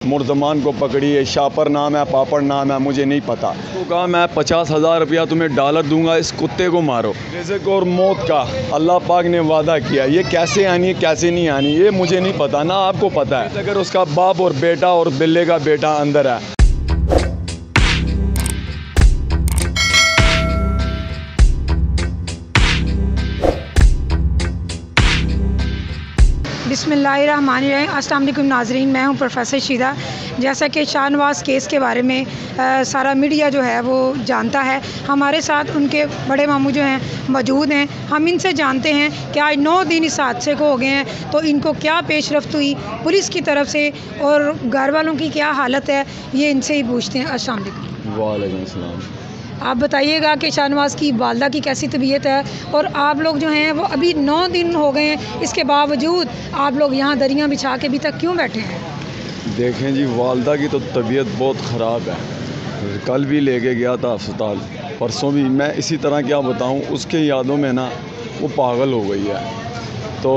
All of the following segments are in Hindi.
मुर्दमान को पकड़ी है, शापर नाम है, पापड़ नाम है, मुझे नहीं पता। तो कहा मैं 50,000 रुपया तुम्हें डॉलर दूंगा, इस कुत्ते को मारो। रिज़्क़ और मौत का अल्लाह पाक ने वादा किया, ये कैसे आनी कैसे नहीं आनी ये मुझे नहीं पता, ना आपको पता है। अगर उसका बाप और बेटा और बिल्ले का बेटा अंदर है। बिस्मिल्लाहिर्रहमानिर्रहीम। अस्सलाम वालेकुम नाज़रीन, मैं हूं प्रोफेसर शीदा। जैसा कि शाहनवाज़ केस के बारे में सारा मीडिया जो है वो जानता है, हमारे साथ उनके बड़े मामू जो हैं मौजूद हैं। हम इनसे जानते हैं कि आज 9 दिन इस हादसे को हो गए हैं, तो इनको क्या पेशरफ्त हुई पुलिस की तरफ से और घर वालों की क्या हालत है, ये इनसे ही पूछते हैं। अस्सलाम वालेकुम। वालेकुम सलाम। आप बताइएगा कि शाहनवाज़ की वालदा की कैसी तबीयत है, और आप लोग जो हैं वो अभी 9 दिन हो गए हैं, इसके बावजूद आप लोग यहाँ दरियाँ बिछा के अभी तक क्यों बैठे हैं? देखें जी, वालदा की तो तबीयत बहुत ख़राब है। कल भी लेके गया था अस्पताल, परसों भी। मैं इसी तरह क्या बताऊं, उसके यादों में ना वो पागल हो गई है। तो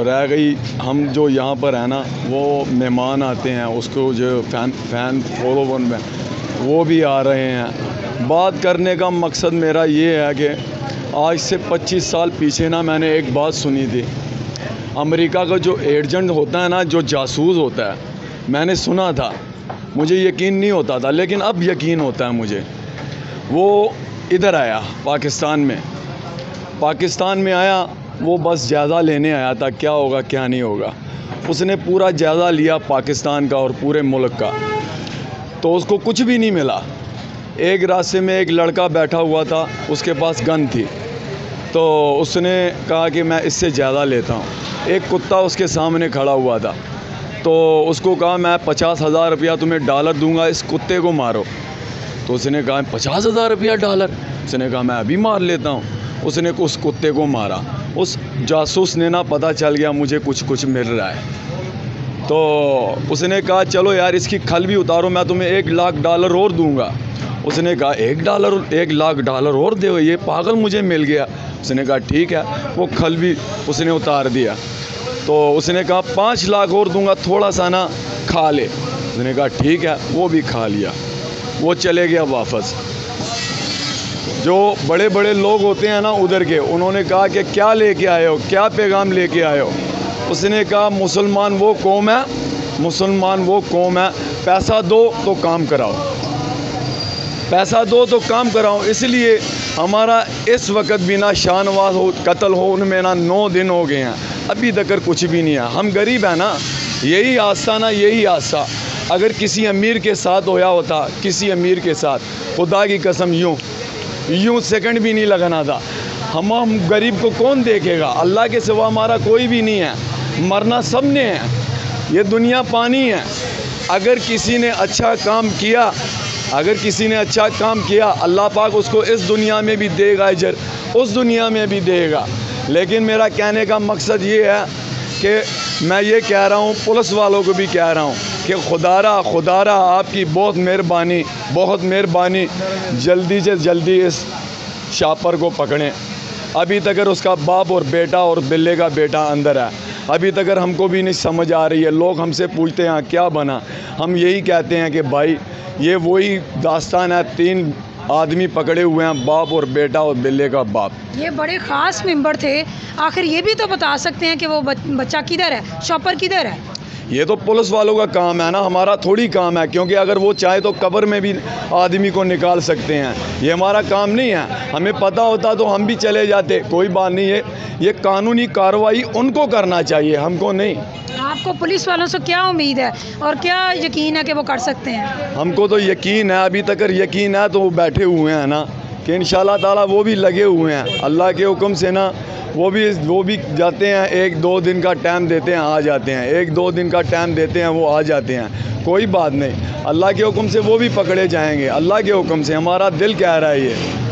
रह गई, हम जो यहाँ पर है ना, वो मेहमान आते हैं, उसको जो फ़ैन फॉलोवर में वो भी आ रहे हैं। बात करने का मकसद मेरा ये है कि आज से 25 साल पीछे ना मैंने एक बात सुनी थी। अमेरिका का जो एजेंट होता है ना, जो जासूस होता है, मैंने सुना था, मुझे यकीन नहीं होता था, लेकिन अब यकीन होता है मुझे। वो इधर आया पाकिस्तान में आया, वो बस जायज़ा लेने आया था, क्या होगा क्या नहीं होगा। उसने पूरा जायज़ा लिया पाकिस्तान का और पूरे मुल्क का, तो उसको कुछ भी नहीं मिला। एक रास्ते में एक लड़का बैठा हुआ था, उसके पास गन थी, तो उसने कहा कि मैं इससे ज़्यादा लेता हूँ। एक कुत्ता उसके सामने खड़ा हुआ था, तो उसको कहा मैं 50,000 रुपया तुम्हें डॉलर दूंगा, इस कुत्ते को मारो। तो उसने कहा 50,000 रुपया डॉलर? उसने कहा मैं अभी मार लेता हूँ। उसने उस कुत्ते को मारा। उस जासूस ने ना पता चल गया मुझे कुछ मिल रहा है, तो उसने कहा चलो यार इसकी खल भी उतारो, मैं तुम्हें $1,00,000 और दूंगा। उसने कहा $1,00,000 और दे, ये पागल मुझे मिल गया। उसने कहा ठीक है, वो खल भी उसने उतार दिया। तो उसने कहा 5 लाख और दूंगा, थोड़ा सा ना खा ले। उसने कहा ठीक है, वो भी खा लिया। वो चले गया वापस। जो बड़े बड़े लोग होते हैं ना उधर के, उन्होंने कहा कि क्या लेके आए हो, क्या पैगाम लेके आए हो? उसने कहा मुसलमान वो कौम है, पैसा दो तो काम कराओ। इसलिए हमारा इस वक्त भी ना शाहनवाज़ कत्ल हो उनमें ना 9 दिन हो गए हैं, अभी तक कुछ भी नहीं है। हम गरीब हैं ना, यही हादसा अगर किसी अमीर के साथ होया होता, किसी अमीर के साथ, खुदा की कसम यूँ सेकंड भी नहीं लगाना था। हम गरीब को कौन देखेगा? अल्लाह के सिवा हमारा कोई भी नहीं है, मरना सब ने है, ये दुनिया पानी है। अगर किसी ने अच्छा काम किया अल्लाह पाक उसको इस दुनिया में भी देगा अजर, उस दुनिया में भी देगा। लेकिन मेरा कहने का मकसद ये है कि मैं ये कह रहा हूँ, पुलिस वालों को भी कह रहा हूँ कि खुदारा आपकी बहुत मेहरबानी, जल्दी से जल्दी इस शापर को पकड़ें। अभी तक उसका बाप और बेटा और बिल्ले का बेटा अंदर है, अभी तक हमको भी नहीं समझ आ रही है। लोग हमसे पूछते हैं क्या बना, हम यही कहते हैं कि भाई ये वही दास्तान है, 3 आदमी पकड़े हुए हैं, बाप और बेटा और बिल्ले का बाप। ये बड़े ख़ास मेंबर थे, आखिर ये भी तो बता सकते हैं कि वो बच्चा किधर है, शॉपर किधर है? ये तो पुलिस वालों का काम है ना, हमारा थोड़ी काम है, क्योंकि अगर वो चाहे तो कब्र में भी आदमी को निकाल सकते हैं, ये हमारा काम नहीं है। हमें पता होता तो हम भी चले जाते, कोई बात नहीं है। ये कानूनी कार्रवाई उनको करना चाहिए, हमको नहीं। आपको पुलिस वालों से क्या उम्मीद है और क्या यकीन है कि वो कर सकते हैं? हमको तो यकीन है, अभी तक यकीन है, तो वो बैठे हुए हैं ना कि इंशाल्लाह ताला वो भी लगे हुए हैं अल्लाह के हुक्म से ना। वो भी जाते हैं, 1-2 दिन का टाइम देते हैं, आ जाते हैं, 1-2 दिन का टाइम देते हैं, वो आ जाते हैं, कोई बात नहीं। अल्लाह के हुक्म से वो भी पकड़े जाएंगे, अल्लाह के हुक्म से, हमारा दिल कह रहा है।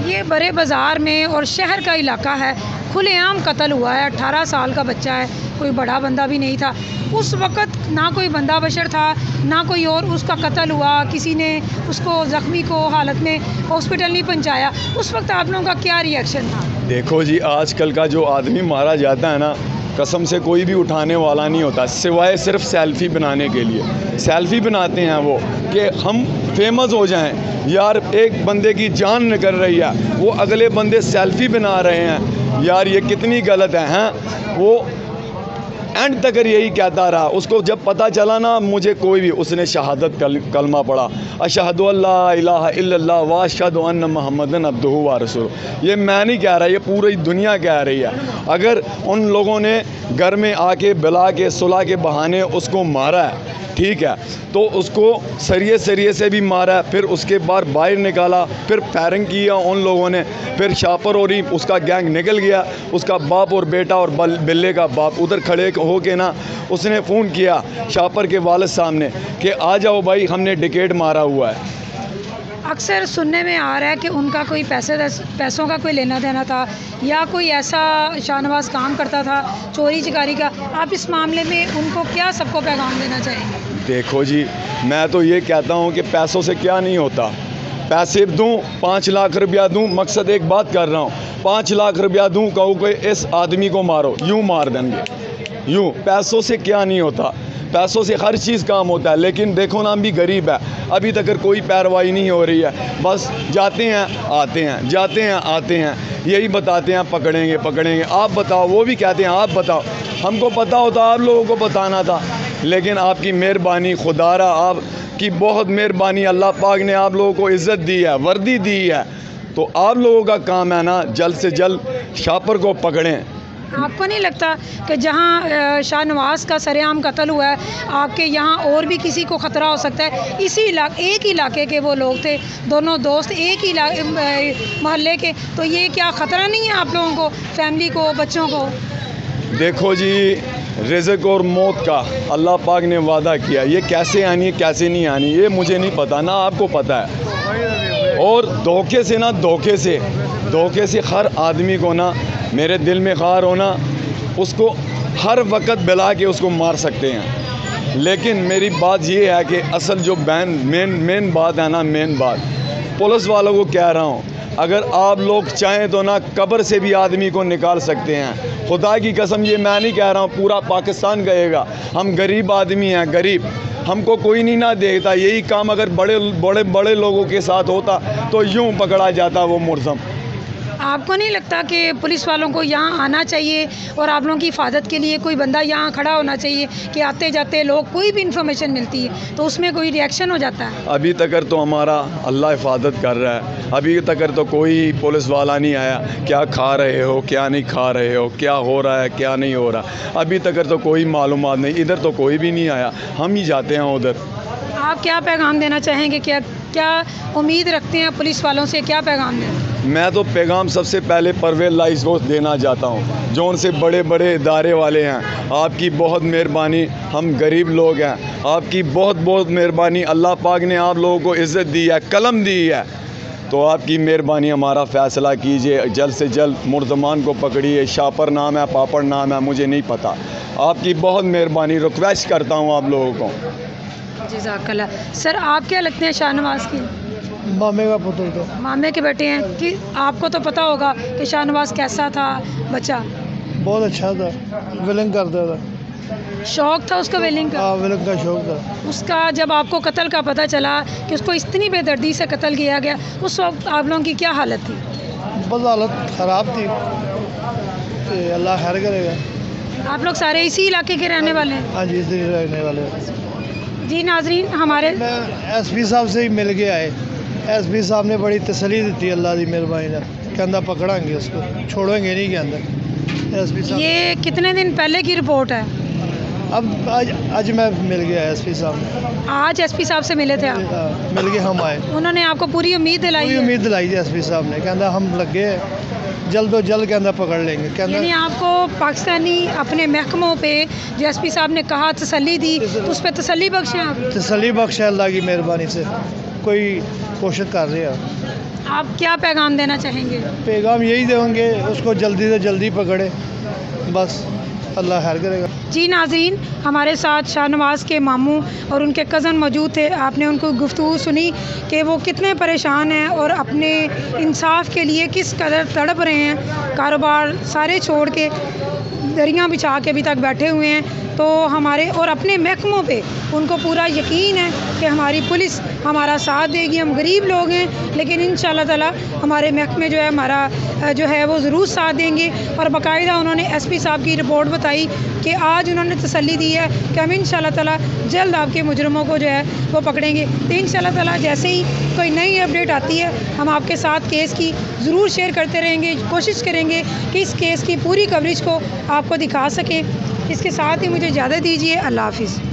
ये बड़े बाज़ार में और शहर का इलाका है, खुलेआम कत्ल हुआ है, 18 साल का बच्चा है, कोई बड़ा बंदा भी नहीं था। उस वक़्त ना कोई बंदा बशर था ना कोई और, उसका कत्ल हुआ, किसी ने उसको ज़ख्मी को हालत में हॉस्पिटल नहीं पहुंचाया। उस वक्त आप लोगों का क्या रिएक्शन था? देखो जी, आजकल का जो आदमी मारा जाता है ना, कसम से कोई भी उठाने वाला नहीं होता, सिवाय सिर्फ सेल्फ़ी बनाने के लिए। सेल्फ़ी बनाते हैं वो कि हम फेमस हो जाएं। यार एक बंदे की जान निकल रही है, वो अगले बंदे सेल्फ़ी बना रहे हैं। यार ये कितनी गलत है, हैं? वो एंड तक यही कहता रहा। उसको जब पता चला ना, मुझे कोई भी, उसने शहादत कलमा पढ़ा, अशहदु अल्ला इलाहा इल्लल्लाह व अशहदु अन्न मुहम्मदन अब्दुहु व रसूलुहु। ये मैं नहीं कह रहा, ये पूरी दुनिया कह रही है। अगर उन लोगों ने घर में आके बुला के सुलह के बहाने उसको मारा है, ठीक है, तो उसको सरिये से भी मारा, फिर उसके बाद बाहर निकाला, फिर फायरिंग किया उन लोगों ने, फिर शापर और ही उसका गैंग निकल गया। उसका बाप और बेटा और बिल्ले का बाप उधर खड़े हो के ना, उसने फ़ोन किया शापर के वालिद सामने कि आ जाओ भाई, हमने डिकेट मारा हुआ है। अक्सर सुनने में आ रहा है कि उनका कोई पैसों का कोई लेना देना था, या कोई ऐसा शाहनवाज काम करता था चोरी चकारी का। आप इस मामले में उनको क्या सबको पैगाम देना चाहेंगे? देखो जी, मैं तो ये कहता हूँ कि पैसों से क्या नहीं होता। पैसे दूँ, 5 लाख रुपया दूँ, मकसद एक बात कर रहा हूँ, 5 लाख रुपया दूँ, कहूँ कि इस आदमी को मारो, यूँ मार देंगे, यूँ। पैसों से क्या नहीं होता, पैसों से हर चीज़ काम होता है। लेकिन देखो ना, हम भी गरीब है, अभी तक कोई पैरवाई नहीं हो रही है। बस जाते हैं आते हैं, जाते हैं आते हैं, यही बताते हैं पकड़ेंगे। आप बताओ, वो भी कहते हैं आप बताओ। हमको पता होता, आप लोगों को बताना था। लेकिन आपकी मेहरबानी, खुदारा आपकी बहुत मेहरबानी, अल्लाह पाक ने आप लोगों को इज़्ज़त दी है, वर्दी दी है, तो आप लोगों का काम है ना, जल्द से जल्द शापर को पकड़ें। आपको नहीं लगता कि जहां शाहनवाज का सरेआम कत्ल हुआ है, आपके यहाँ और भी किसी को ख़तरा हो सकता है? एक इलाके के वो लोग थे, दोनों दोस्त, एक ही मोहल्ले के, तो ये क्या ख़तरा नहीं है आप लोगों को, फैमिली को, बच्चों को? देखो जी, रिज़्क़ और मौत का अल्लाह पाक ने वादा किया, ये कैसे आनी है कैसे नहीं आनी ये मुझे नहीं पता, ना आपको पता है। और धोखे से हर आदमी को ना, मेरे दिल में ख़ार होना, उसको हर वक्त बिला के उसको मार सकते हैं। लेकिन मेरी बात ये है कि असल जो मेन बात है ना, मेन बात पुलिस वालों को कह रहा हूँ, अगर आप लोग चाहें तो ना कब्र से भी आदमी को निकाल सकते हैं। खुदा की कसम, ये मैं नहीं कह रहा हूँ, पूरा पाकिस्तान कहेगा। हम गरीब आदमी हैं, गरीब, हमको कोई नहीं ना देखता। यही काम अगर बड़े लोगों के साथ होता तो यूँ पकड़ा जाता वो मुलज़म। आपको नहीं लगता कि पुलिस वालों को यहाँ आना चाहिए और आप लोगों की हिफाजत के लिए कोई बंदा यहाँ खड़ा होना चाहिए कि आते जाते लोग कोई भी इन्फॉर्मेशन मिलती है तो उसमें कोई रिएक्शन हो जाता है? अभी तक तो हमारा अल्लाह हिफाजत कर रहा है, अभी तक तो कोई पुलिस वाला नहीं आया, क्या खा रहे हो क्या नहीं खा रहे हो, क्या हो रहा है क्या नहीं हो रहा, अभी तक तो कोई मालूमात नहीं। इधर तो कोई भी नहीं आया, हम ही जाते हैं उधर। आप क्या पैगाम देना चाहेंगे, क्या उम्मीद रखते हैं पुलिस वालों से, क्या पैगाम दें? मैं तो पैगाम सबसे पहले परवेज़ लाइस को देना चाहता हूँ, जो उनसे बड़े इदारे वाले हैं। आपकी बहुत मेहरबानी, हम गरीब लोग हैं, आपकी बहुत मेहरबानी। अल्लाह पाक ने आप लोगों को इज़्ज़त दी है, कलम दी है, तो आपकी मेहरबानी, हमारा फ़ैसला कीजिए, जल्द से जल्द मुर्तमान को पकड़िए। शापर नाम है, पापड़ नाम है, मुझे नहीं पता। आपकी बहुत मेहरबानी, रिक्वेस्ट करता हूँ आप लोगों को। जज़ाकल्लाह। सर, आप क्या लगते हैं शाहनवाज की? मामे का पुत्र था। मामे के बेटे हैं कि आपको तो पता होगा कि शाहनवाज कैसा था बच्चा? बहुत अच्छा था, विलिंग करता था। शौक था उसका विलिंग का? हाँ, विलिंग का शौक था उसका। जब आपको कत्ल का पता चला कि उसको इतनी बेदर्दी से कत्ल किया गया, उस वक्त आप लोगों की क्या हालत थी? बस हालत ख़राब थी, कि अल्लाह खैर करेगा। आप लोग सारे इसी इलाके के रहने वाले हैं? हाँ जी, इसी रहने वाले। जी नाजरीन, हमारे SP साहब से ही मिल के आए। SP साहब ने बड़ी तसल्ली दी थी, अल्लाह की मेहरबानी ने, कहता पकड़ांगे उसको, छोड़ेंगे नहीं कहता SP साहब। ये कितने दिन पहले की रिपोर्ट है? अब आज मैं मिल गया SP साहब। आज SP साहब से मिले थे आप? मिल के हम आए। उन्होंने आपको पूरी उम्मीद दिलाई? पूरी उम्मीद दिलाई थी SP साहब ने, कहता हम लगे जल्द कहता पकड़ लेंगे। यानी आपको पाकिस्तानी अपने महकमों पे जो SP साहब ने कहा, तसल्ली दी, तो उस पर तसल्ली बख्शे आप? तसल्ली बख्शे अल्लाह की मेहरबानी से, कोई कोशिश कर रहे हैं। आप क्या पैगाम देना चाहेंगे? पैगाम यही देंगे, उसको जल्दी से जल्दी पकड़े, बस अल्लाह खैर करेगा। जी नाजरीन, हमारे साथ शाहनवाज के मामू और उनके कज़न मौजूद थे। आपने उनको गुफ्तगू सुनी कि वो कितने परेशान हैं और अपने इंसाफ के लिए किस कदर तड़प रहे हैं, कारोबार सारे छोड़ के। दरियाँ बिछा के अभी तक बैठे हुए हैं। तो हमारे और अपने महकमों पे उनको पूरा यकीन है कि हमारी पुलिस हमारा साथ देगी। हम गरीब लोग हैं, लेकिन इंशाल्लाह ताला हमारे महकमे जो है हमारा जो है वो ज़रूर साथ देंगे। और बाकायदा उन्होंने एसपी साहब की रिपोर्ट बताई कि आज उन्होंने तसल्ली दी है कि हम इंशाल्लाह ताला जल्द आपके मुजरमों को जो है वो पकड़ेंगे। तो इंशाल्लाह ताला जैसे ही कोई नई अपडेट आती है हम आपके साथ केस की ज़रूर शेयर करते रहेंगे। कोशिश करेंगे कि इस केस की पूरी कवरेज को आपको दिखा सकें। इसके साथ ही मुझे इजाज़त दीजिए। अल्लाह हाफ़िज़।